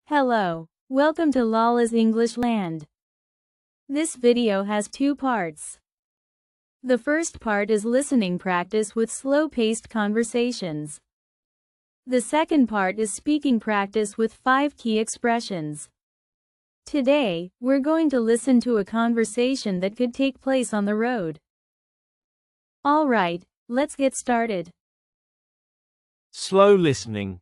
Hello. Welcome to Lala's English Land. This video has two parts. The first part is listening practice with slow-paced conversations. The second part is speaking practice with 5 key expressions. Today, we're going to listen to a conversation that could take place on the road. Alright, let's get started. Slow listening.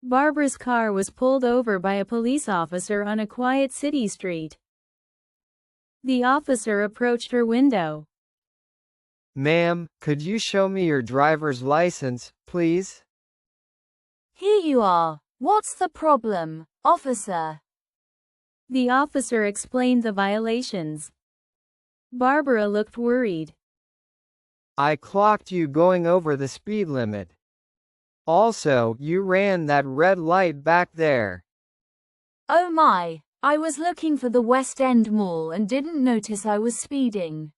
Barbara's car was pulled over by a police officer on a quiet city street. The officer approached her window. Ma'am, could you show me your driver's license, please? Here you are. What's the problem, officer? The officer explained the violations. Barbara looked worried. I clocked you going over the speed limit. Also, you ran that red light back there. Oh my, I was looking for the West End Mall and didn't notice I was speeding.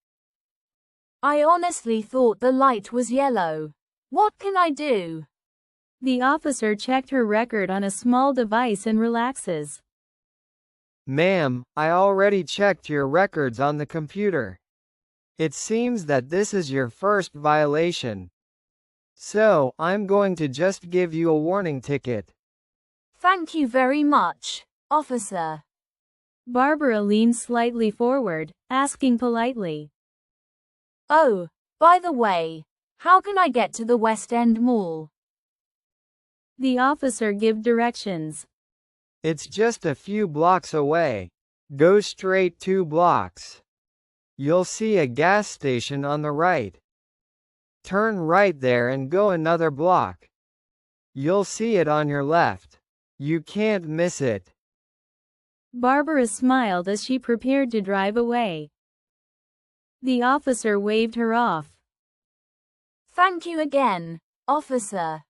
I honestly thought the light was yellow. What can I do? The officer checked her record on a small device and relaxes. Ma'am, I already checked your records on the computer. It seems that this is your first violation. So, I'm going to just give you a warning ticket. Thank you very much, officer. Barbara leaned slightly forward, asking politely. Oh, by the way, how can I get to the West End Mall? The officer gave directions. It's just a few blocks away. Go straight 2 blocks. You'll see a gas station on the right. Turn right there and go another block. You'll see it on your left. You can't miss it. Barbara smiled as she prepared to drive away. The officer waved her off. Thank you again, officer.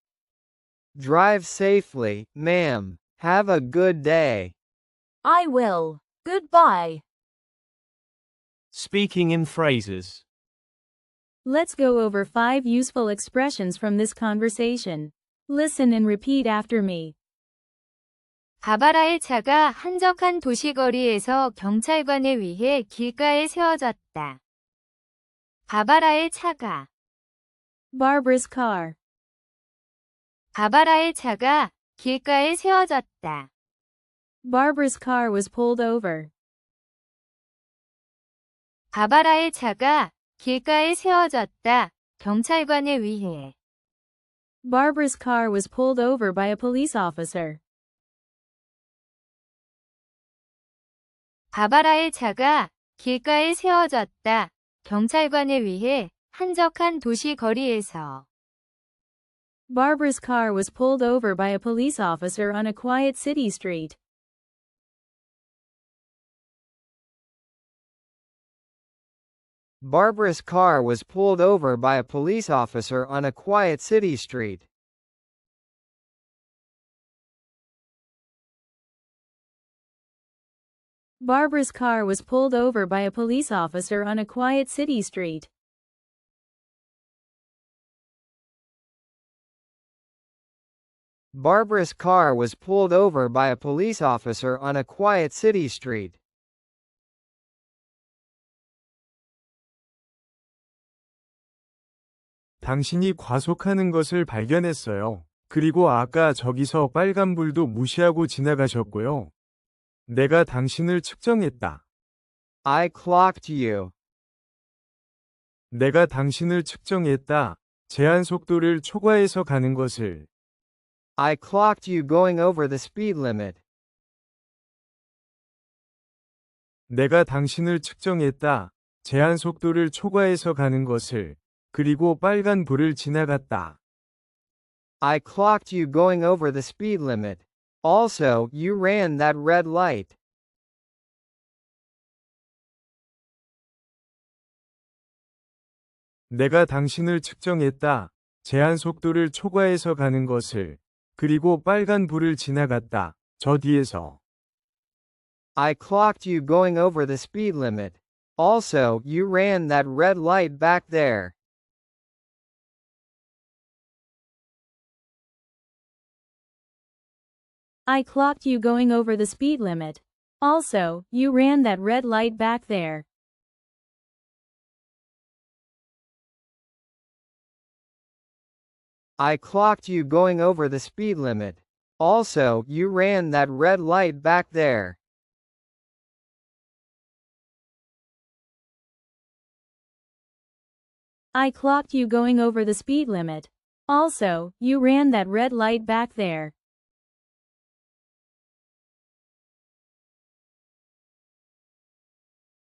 Drive safely, ma'am. Have a good day. I will. Goodbye. Speaking in phrases. Let's go over 5 useful expressions from this conversation. Listen and repeat after me. 바바라의 차가 한적한 도시거리에서 경찰관에 의해 길가에 세워졌다. 바바라의 차가. Barbara's car. 바바라의 차가 길가에 세워졌다. Barbara's car was pulled over. 바바라의 차가 길가에 세워졌다. 경찰관에 의해. Barbara's car was pulled over by a police officer. 바바라의 차가 길가에 세워졌다. 경찰관에 의해 한적한 도시 거리에서. Barbara's car was pulled over by a police officer on a quiet city street. Barbara's car was pulled over by a police officer on a quiet city street. Barbara's car was pulled over by a police officer on a quiet city street. Barbara's car was pulled over by a police officer on a quiet city street. 당신이 과속하는 것을 발견했어요. 그리고 아까 저기서 빨간불도 무시하고 지나가셨고요. 내가 당신을 측정했다. I clocked you. 내가 당신을 측정했다. 제한 속도를 초과해서 가는 것을. I clocked you going over the speed limit. 내가 당신을 측정했다. 제한 속도를 초과해서 가는 것을. 그리고 빨간 불을 지나갔다. I clocked you going over the speed limit. Also, you ran that red light. 내가 당신을 측정했다. 제한 속도를 초과해서 가는 것을. 그리고 빨간 불을 지나갔다. 저 뒤에서. I clocked you going over the speed limit. Also, you ran that red light back there. I clocked you going over the speed limit. Also, you ran that red light back there. I clocked you going over the speed limit. Also, you ran that red light back there. I clocked you going over the speed limit. Also, you ran that red light back there.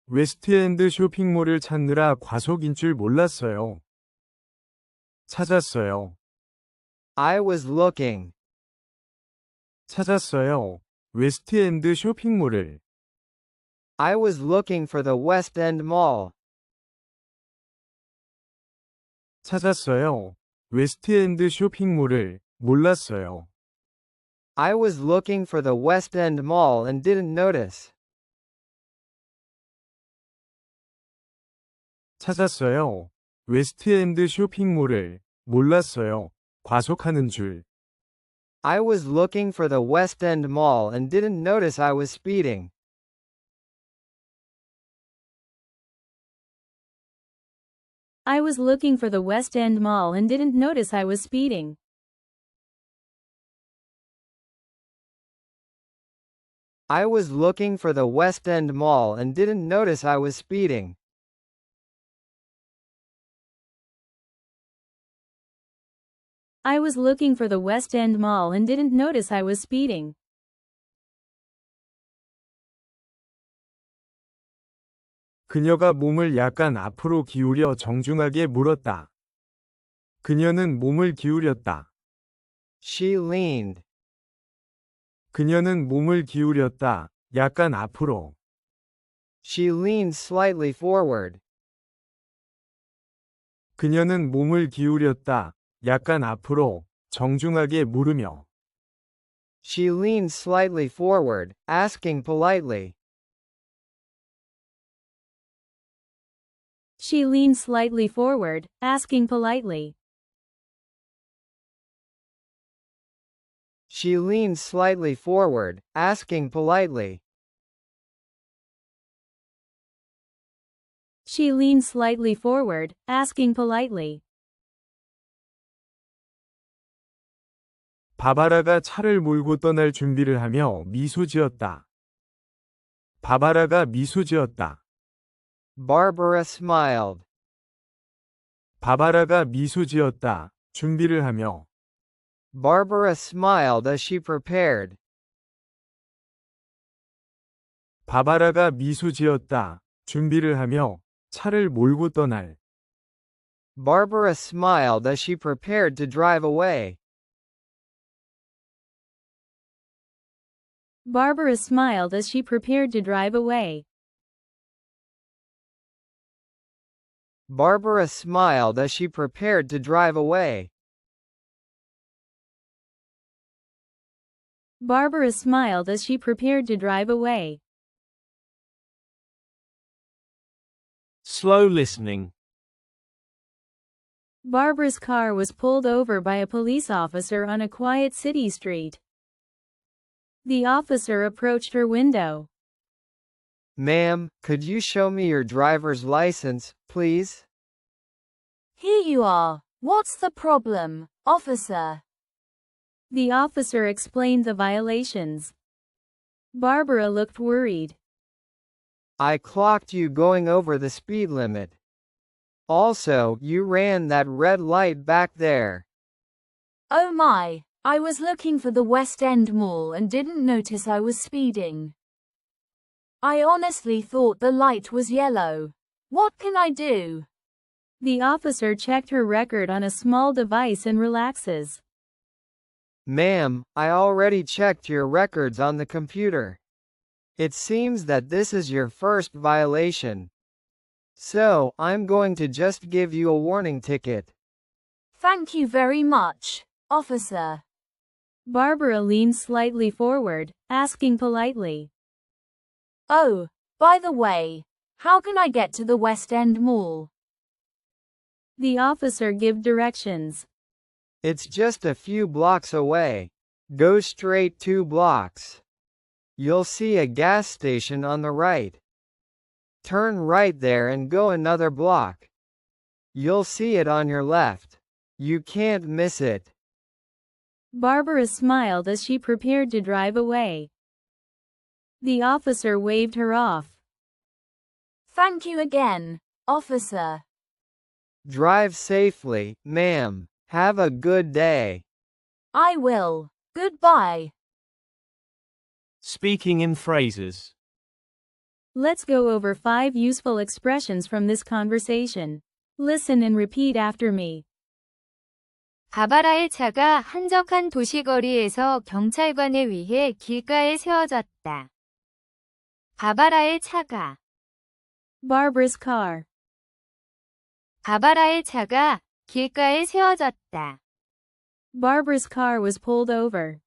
웨스트엔드 쇼핑몰을 찾느라 과속인 줄 몰랐어요. 찾았어요. I was looking. 찾았어요. 웨스트엔드 쇼핑몰을. I was looking for the West End Mall. 찾았어요. 웨스트엔드 쇼핑몰을. 몰랐어요. I was looking for the West End Mall and didn't notice. 찾았어요. 웨스트엔드 쇼핑몰을. 몰랐어요. 과속하는 줄. I was looking for the West End Mall and didn't notice I was speeding. I was looking for the West End Mall and didn't notice I was speeding. I was looking for the West End Mall and didn't notice I was speeding. I was looking for the West End Mall and didn't notice I was speeding. 그녀가 몸을 약간 앞으로 기울여 정중하게 물었다. 그녀는 몸을 기울였다. She leaned. 그녀는 몸을 기울였다. 약간 앞으로. She leaned slightly forward. 그녀는 몸을 기울였다. 약간 앞으로. 정중하게 물으며. She leaned slightly forward, asking politely. She leaned slightly forward, asking politely. She leaned slightly forward, asking politely. She leaned slightly forward, asking politely. 바바라가 차를 몰고 떠날 준비를 하며 미소 지었다. 바바라가 미소 지었다. Barbara smiled. 바바라가 미소 지었다. 준비를 하며. Barbara smiled as she prepared. 바바라가 미소 지었다. 준비를 하며. 차를 몰고 떠날. Barbara smiled as she prepared to drive away. Barbara smiled as she prepared to drive away. Barbara smiled as she prepared to drive away. Barbara smiled as she prepared to drive away. Slow listening. Barbara's car was pulled over by a police officer on a quiet city street. The officer approached her window. Ma'am, could you show me your driver's license, please? Here you are. What's the problem, officer? The officer explained the violations. Barbara looked worried. I clocked you going over the speed limit. Also, you ran that red light back there. Oh my, I was looking for the West End Mall and didn't notice I was speeding. I honestly thought the light was yellow. What can I do? The officer checked her record on a small device and relaxes. Ma'am, I already checked your records on the computer. It seems that this is your first violation. So, I'm going to just give you a warning ticket. Thank you very much, officer. Barbara leaned slightly forward, asking politely. Oh, by the way, how can I get to the West End Mall? The officer gave directions. It's just a few blocks away. Go straight 2 blocks. You'll see a gas station on the right. Turn right there and go another block. You'll see it on your left. You can't miss it. Barbara smiled as she prepared to drive away. The officer waved her off. Thank you again, officer. Drive safely, ma'am. Have a good day. I will. Goodbye. Speaking in phrases. Let's go over 5 useful expressions from this conversation. Listen and repeat after me. 바바라의 차가 한적한 도시거리에서 경찰관에 의해 길가에 세워졌다. 바바라의 차가. Barbara's car. 바바라의 차가 길가에 세워졌다. Barbara's car was pulled over.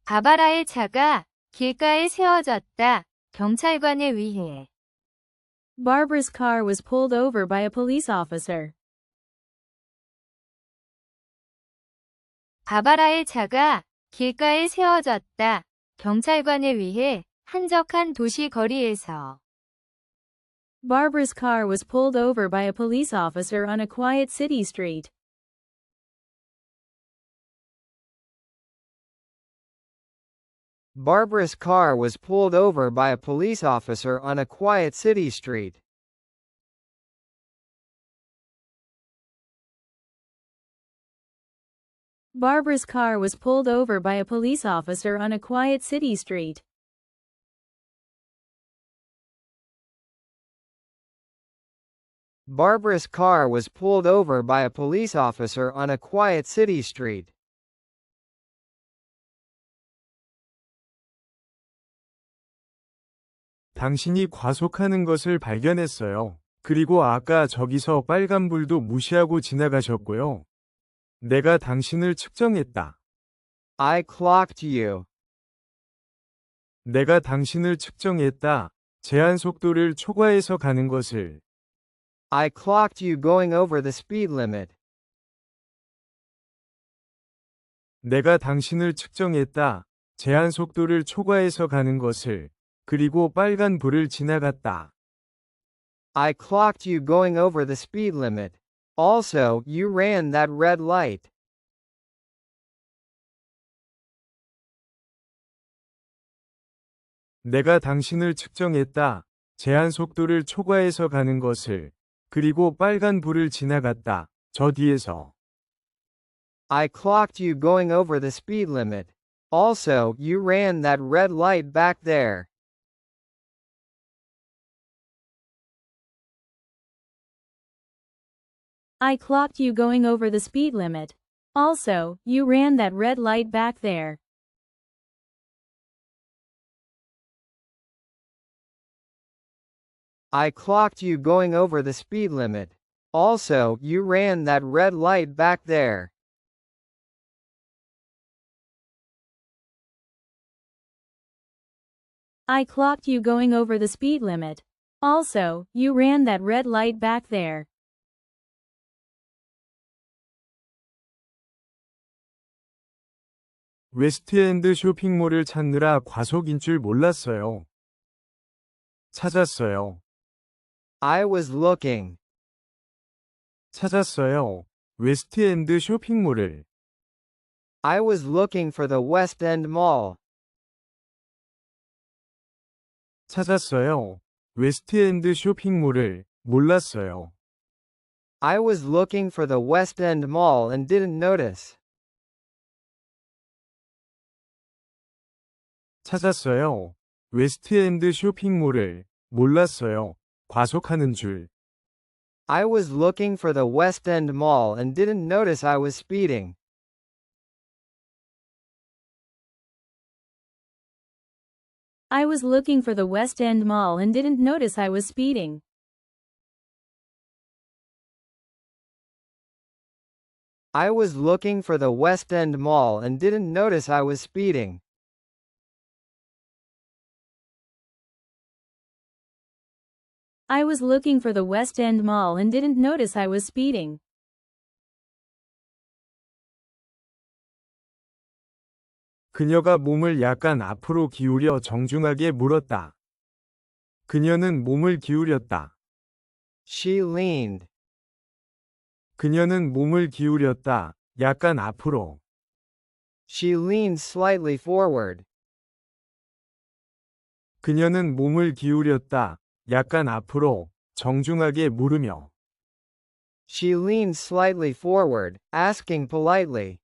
바바라의 차가 길가에 세워졌다. 경찰관에 의해. Barbara's car was pulled over by a police officer. 바바라의 차가 길가에 세워졌다. 경찰관에 의해 한적한 도시 거리에서. Barbara's car was pulled over by a police officer on a quiet city street. Barbara's car was pulled over by a police officer on a quiet city street. Barbara's car was pulled over by a police officer on a quiet city street. Barbara's car was pulled over by a police officer on a quiet city street. 당신이 과속하는 것을 발견했어요. 그리고 아까 저기서 빨간불도 무시하고 지나가셨고요. 내가 당신을 측정했다. I clocked you. 내가 당신을 측정했다. 제한 속도를 초과해서 가는 것을. I clocked you going over the speed limit. 내가 당신을 측정했다. 제한 속도를 초과해서 가는 것을. 그리고 빨간 불을 지나갔다. I clocked you going over the speed limit. Also, you ran that red light. 내가 당신을 측정했다. 제한 속도를 초과해서 가는 것을. 그리고 빨간 불을 지나갔다. 저 뒤에서. I clocked you going over the speed limit. Also, you ran that red light back there. I clocked you going over the speed limit. Also, you ran that red light back there. I clocked you going over the speed limit. Also, you ran that red light back there. I clocked you going over the speed limit. Also, you ran that red light back there. 웨스트엔드 쇼핑몰을 찾느라 과속인 줄 몰랐어요. 찾았어요. I was looking. 찾았어요. 웨스트엔드 쇼핑몰을. I was looking for the West End Mall. 찾았어요. 웨스트엔드 쇼핑몰을. 몰랐어요. I was looking for the West End Mall and didn't notice. 찾았어요. 웨스트엔드 쇼핑몰을. 몰랐어요. 과속하는 줄. I was looking for the West End Mall and didn't notice I was speeding. I was looking for the West End Mall and didn't notice I was speeding. I was looking for the West End Mall and didn't notice I was speeding. I was looking for the West End Mall and didn't notice I was speeding. 그녀가 몸을 약간 앞으로 기울여 정중하게 물었다. 그녀는 몸을 기울였다. She leaned. 그녀는 몸을 기울였다. 약간 앞으로. She leaned slightly forward. 그녀는 몸을 기울였다. 약간 앞으로. 정중하게 물으며. She leaned slightly forward, asking politely.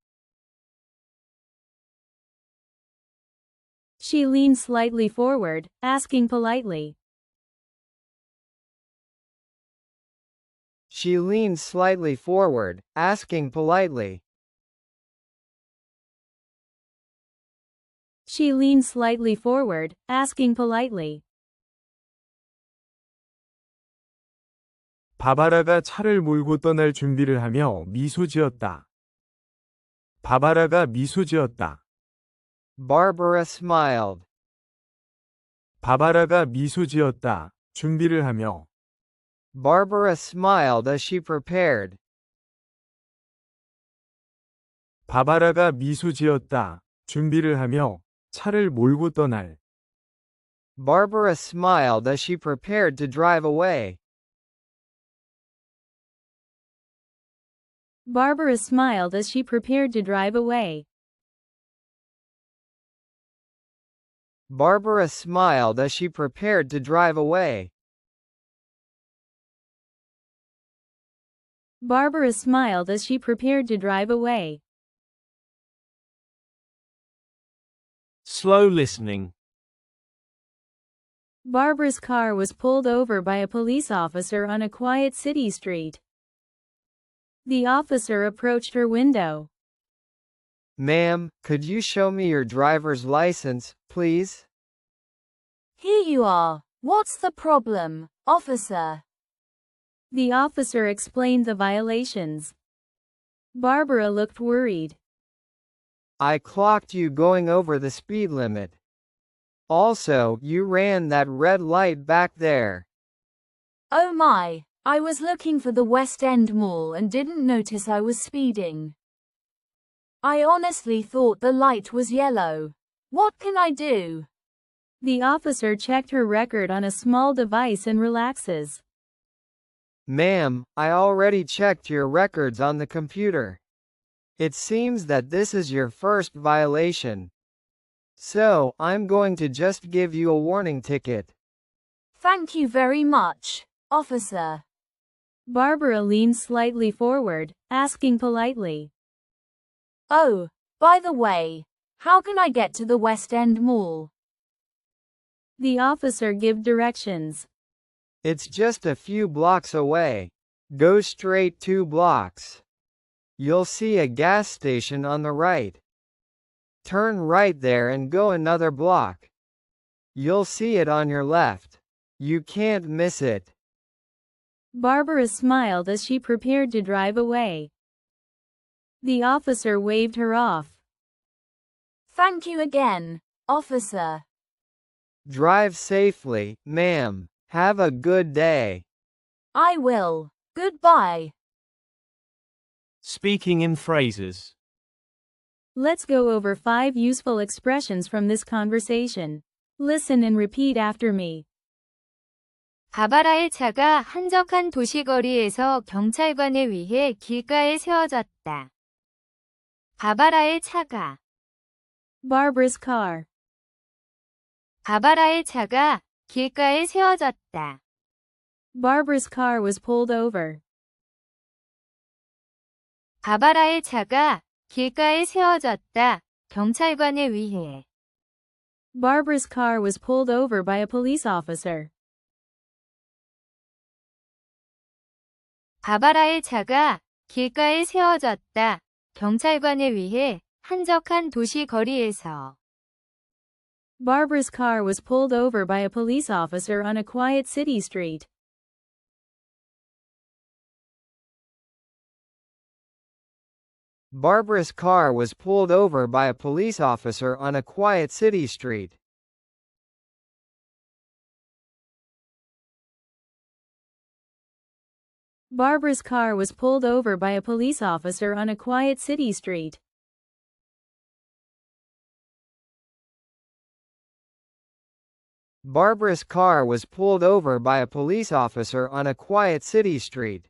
She leaned slightly forward, asking politely. She leaned slightly forward, asking politely. She leaned slightly forward, asking politely. 바바라가 차를 몰고 떠날 준비를 하며 미소 지었다. 바바라가 미소 지었다. Barbara smiled. 바바라가 미소 지었다. 준비를 하며. Barbara smiled as she prepared. 바바라가 미소 지었다. 준비를 하며 차를 몰고 떠날. Barbara smiled as she prepared to drive away. Barbara smiled as she prepared to drive away. Barbara smiled as she prepared to drive away. Barbara smiled as she prepared to drive away. Slow listening. Barbara's car was pulled over by a police officer on a quiet city street. The officer approached her window. Ma'am, could you show me your driver's license, please? Here you are. What's the problem, officer? The officer explained the violations. Barbara looked worried. I clocked you going over the speed limit. Also, you ran that red light back there. Oh my, I was looking for the West End Mall and didn't notice I was speeding. I honestly thought the light was yellow. What can I do? The officer checked her record on a small device and relaxes. Ma'am, I already checked your records on the computer. It seems that this is your first violation. So, I'm going to just give you a warning ticket. Thank you very much, officer. Barbara leaned slightly forward, asking politely. Oh, by the way, how can I get to the West End Mall? The officer gave directions. It's just a few blocks away. Go straight 2 blocks. You'll see a gas station on the right. Turn right there and go another block. You'll see it on your left. You can't miss it. Barbara smiled as she prepared to drive away. The officer waved her off. Thank you again, officer. Drive safely, ma'am. Have a good day. I will. Goodbye. Speaking in phrases. Let's go over 5 useful expressions from this conversation. Listen and repeat after me. 바바라의 차가 한적한 도시거리에서 경찰관에 의해 길가에 세워졌다. 바바라의 차가. Barbara's car. 바바라의 차가 길가에 세워졌다. Barbara's car was pulled over. 바바라의 차가 길가에 세워졌다. 경찰관에 의해. Barbara's car was pulled over by a police officer. 바바라의 차가 길가에 세워졌다. 경찰관에 의해 한적한 도시 거리에서. Barbara's car was pulled over by a police officer on a quiet city street. Barbara's car was pulled over by a police officer on a quiet city street. Barbara's car was pulled over by a police officer on a quiet city street. Barbara's car was pulled over by a police officer on a quiet city street.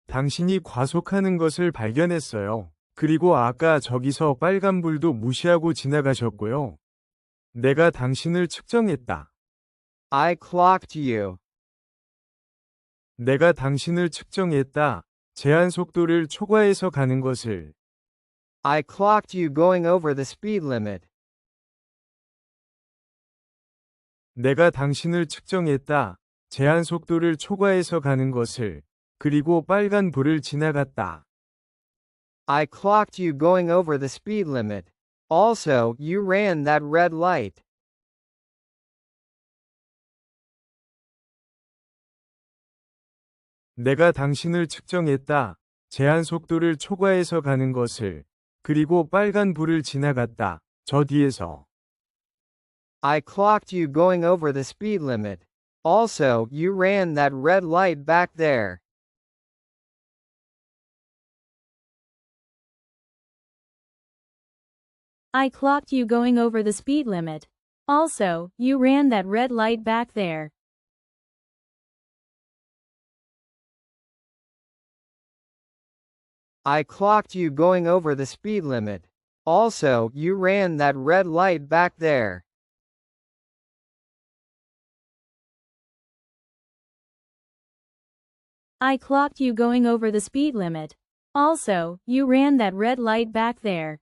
당신이 과속하는 것을 발견했어요. 그리고 아까 저기서 빨간불도 무시하고 지나가셨고요. 내가 당신을 측정했다. I clocked you. 내가 당신을 측정했다. 제한 속도를 초과해서 가는 것을. I clocked you going over the speed limit. 내가 당신을 측정했다. 제한 속도를 초과해서 가는 것을. 그리고 빨간 불을 지나갔다. I clocked you going over the speed limit. Also, you ran that red light. 내가 당신을 측정했다. 제한 속도를 초과해서 가는 것을. 그리고 빨간 불을 지나갔다. 저 뒤에서. I clocked you going over the speed limit. Also, you ran that red light back there. I clocked you going over the speed limit. Also, you ran that red light back there. I clocked you going over the speed limit. Also, you ran that red light back there. I clocked you going over the speed limit. Also, you ran that red light back there.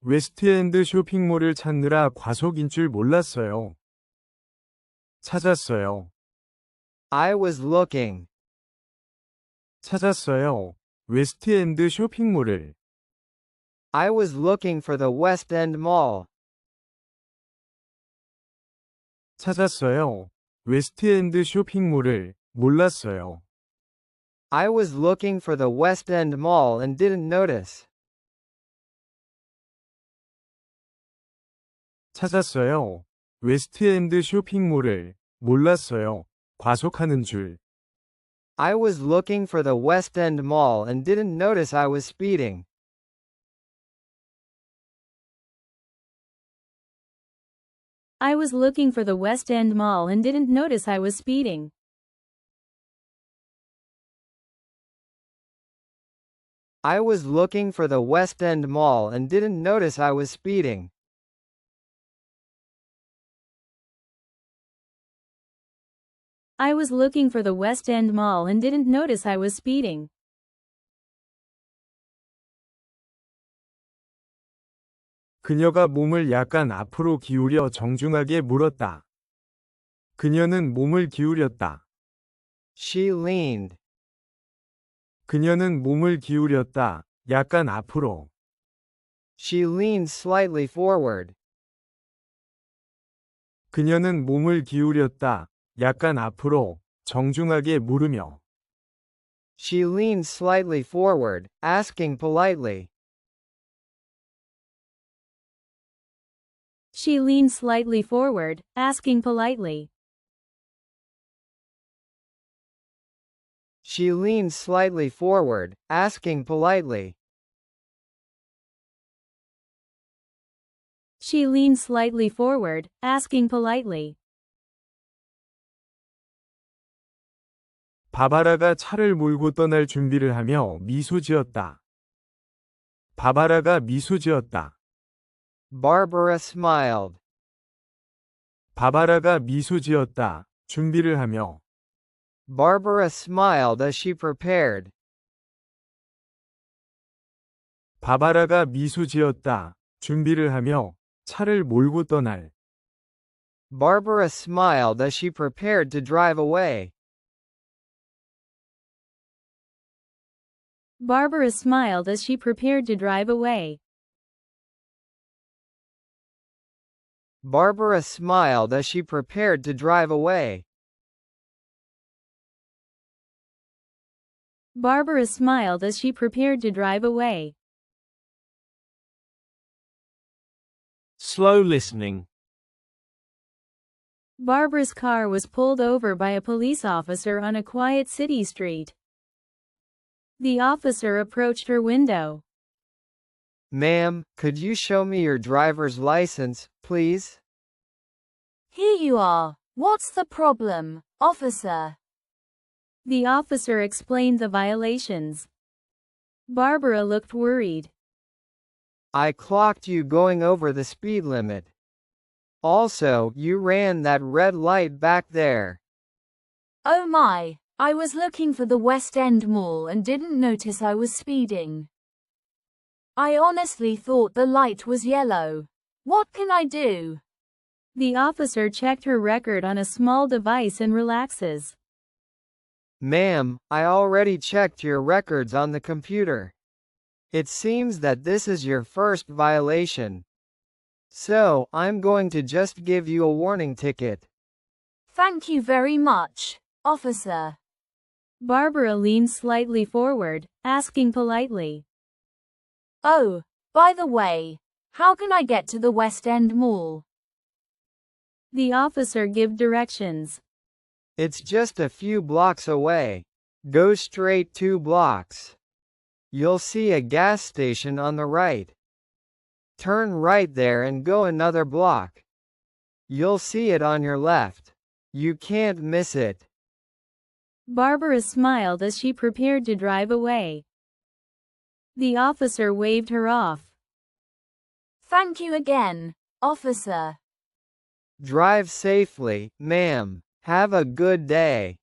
웨스트엔드 쇼핑몰을 찾느라 과속인 줄 몰랐어요. 찾았어요. I was looking. 찾았어요. 웨스트엔드 쇼핑몰을. I was looking for the West End Mall. 찾았어요. 웨스트엔드 쇼핑몰을. 몰랐어요. I was looking for the West End Mall and didn't notice. 찾았어요. 웨스트엔드 쇼핑몰을. 몰랐어요. 과속하는 줄. I was looking for the West End Mall and didn't notice I was speeding. I was looking for the West End Mall and didn't notice I was speeding. I was looking for the West End Mall and didn't notice I was speeding. I was looking for the West End Mall and didn't notice I was speeding. 그녀가 몸을 약간 앞으로 기울여 정중하게 물었다. 그녀는 몸을 기울였다. She leaned. 그녀는 몸을 기울였다. 약간 앞으로. She leaned slightly forward. 그녀는 몸을 기울였다. 약간 앞으로. 정중하게 물으며. She leaned slightly forward, asking politely. She leaned slightly forward, asking politely. She leaned slightly forward, asking politely. She leaned slightly forward, asking politely. 바바라가 차를 몰고 떠날 준비를 하며 미소 지었다. 바바라가 미소 지었다. Barbara smiled. 바바라가 미소 지었다. 준비를 하며. Barbara smiled as she prepared. 바바라가 미소 지었다. 준비를 하며. 차를 몰고 떠날. Barbara smiled as she prepared to drive away. Barbara smiled as she prepared to drive away. Barbara smiled as she prepared to drive away. Barbara smiled as she prepared to drive away. Slow listening. Barbara's car was pulled over by a police officer on a quiet city street. The officer approached her window. Ma'am, could you show me your driver's license, please? Here you are. What's the problem, officer? The officer explained the violations. Barbara looked worried. I clocked you going over the speed limit. Also, you ran that red light back there. Oh my, I was looking for the West End Mall and didn't notice I was speeding. I honestly thought the light was yellow. What can I do? The officer checked her record on a small device and relaxes. Ma'am, I already checked your records on the computer. It seems that this is your first violation. So, I'm going to just give you a warning ticket. Thank you very much, officer. Barbara leaned slightly forward, asking politely. Oh, by the way, how can I get to the West End Mall? The officer gave directions. It's just a few blocks away. Go straight 2 blocks. You'll see a gas station on the right. Turn right there and go another block. You'll see it on your left. You can't miss it. Barbara smiled as she prepared to drive away. The officer waved her off. Thank you again, officer. Drive safely, ma'am. Have a good day.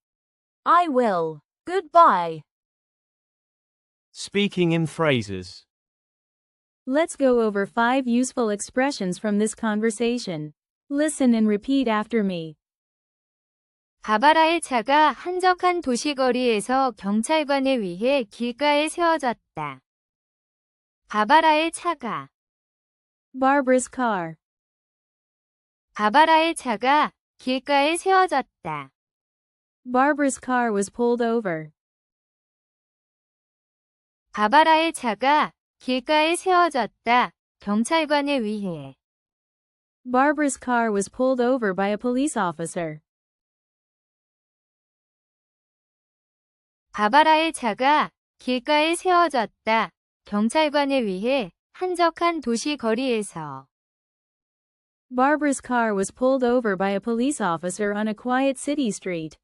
I will. Goodbye. Speaking in phrases. Let's go over 5 useful expressions from this conversation. Listen and repeat after me. 바바라의 차가 한적한 도시거리에서 경찰관에 의해 길가에 세워졌다. 바바라의 차가. Barbara's car. 바바라의 차가 길가에 세워졌다. Barbara's car was pulled over. 바바라의 차가 길가에 세워졌다. 경찰관에 의해. Barbara's car was pulled over by a police officer. 바바라의 차가 길가에 세워졌다. 경찰관에 의해 한적한 도시 거리에서. Barbara's car was pulled over by a police officer on a quiet city street.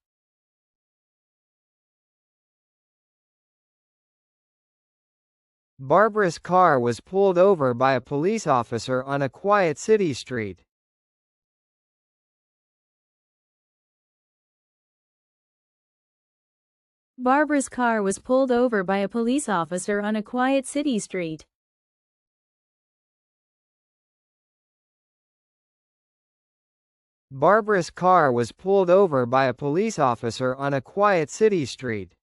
Barbara's car was pulled over by a police officer on a quiet city street. Barbara's car was pulled over by a police officer on a quiet city street. Barbara's car was pulled over by a police officer on a quiet city street.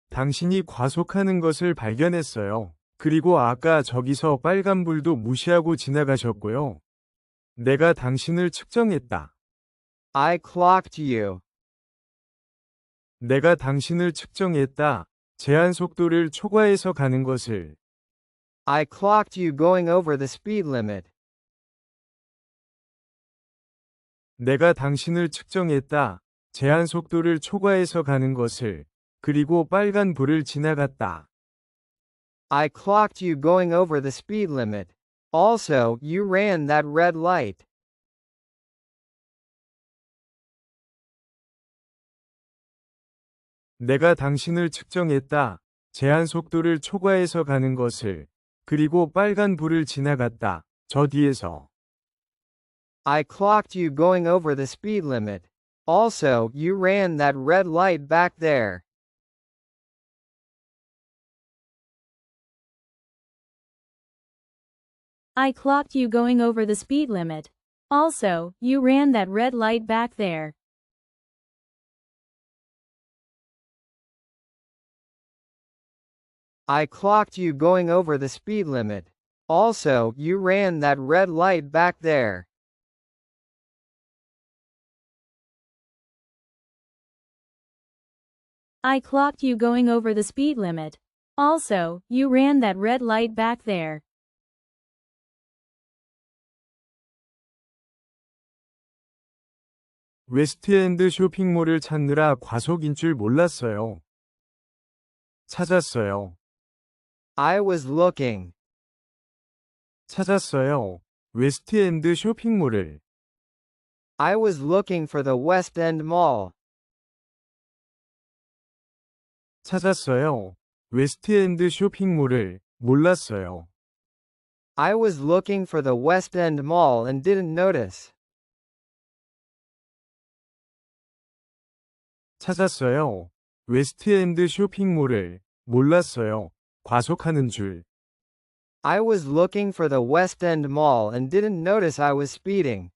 당신이 과속하는 것을 발견했어요. 그리고 아까 저기서 빨간불도 무시하고 지나가셨고요. 내가 당신을 측정했다. I clocked you. 내가 당신을 측정했다. 제한 속도를 초과해서 가는 것을. I clocked you going over the speed limit. 내가 당신을 측정했다. 제한 속도를 초과해서 가는 것을. 그리고 빨간 불을 지나갔다. I clocked you going over the speed limit. Also, you ran that red light. 내가 당신을 측정했다. 제한 속도를 초과해서 가는 것을. 그리고 빨간 불을 지나갔다. 저 뒤에서. I clocked you going over the speed limit. Also, you ran that red light back there. I clocked you going over the speed limit. Also, you ran that red light back there. I clocked you going over the speed limit. Also, you ran that red light back there. I clocked you going over the speed limit. Also, you ran that red light back there. 웨스트엔드 쇼핑몰을 찾느라 과속인 줄 몰랐어요. 찾았어요. I was looking. 찾았어요. 웨스트엔드 쇼핑몰을. I was looking for the West End Mall. 찾았어요. 웨스트엔드 쇼핑몰을. 몰랐어요. I was looking for the West End Mall and didn't notice. 찾았어요. 웨스트엔드 쇼핑몰을. 몰랐어요. 과속하는 줄. I was looking for the West End Mall and didn't notice I was speeding.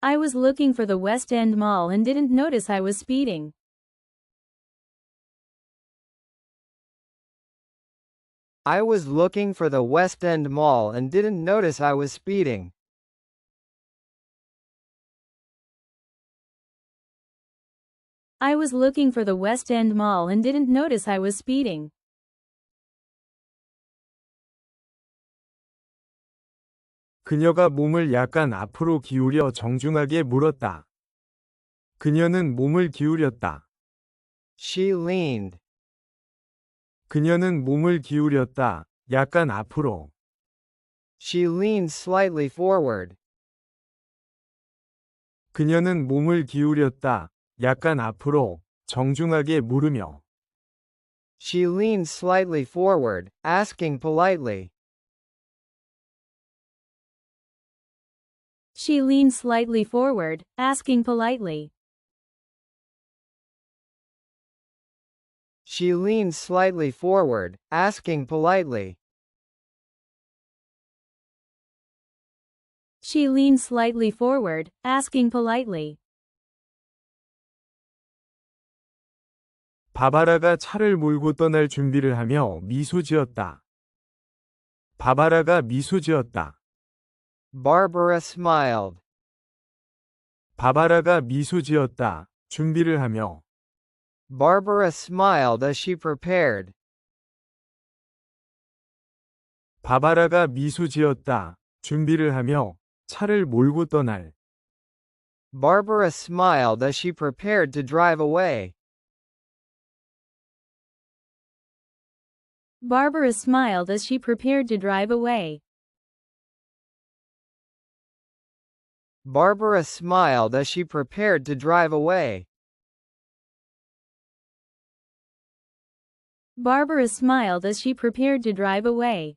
I was looking for the West End Mall and didn't notice I was speeding. I was looking for the West End Mall and didn't notice I was speeding. I was looking for the West End Mall and didn't notice I was speeding. 그녀가 몸을 약간 앞으로 기울여 정중하게 물었다. 그녀는 몸을 기울였다. She leaned. 그녀는 몸을 기울였다. 약간 앞으로. She leaned slightly forward. 그녀는 몸을 기울였다. 약간 앞으로. 정중하게 물으며. She leaned slightly forward, asking politely. She leaned slightly forward, asking politely. She leaned slightly forward, asking politely. She leaned slightly forward, asking politely. 바바라가 차를 몰고 떠날 준비를 하며 미소 지었다. 바바라가 미소 지었다. Barbara smiled. 바바라가 미소 지었다. 준비를 하며. Barbara smiled as she prepared. 바바라가 미소 지었다. 준비를 하며. 차를 몰고 떠날. Barbara smiled as she prepared to drive away. Barbara smiled as she prepared to drive away. Barbara smiled as she prepared to drive away. Barbara smiled as she prepared to drive away.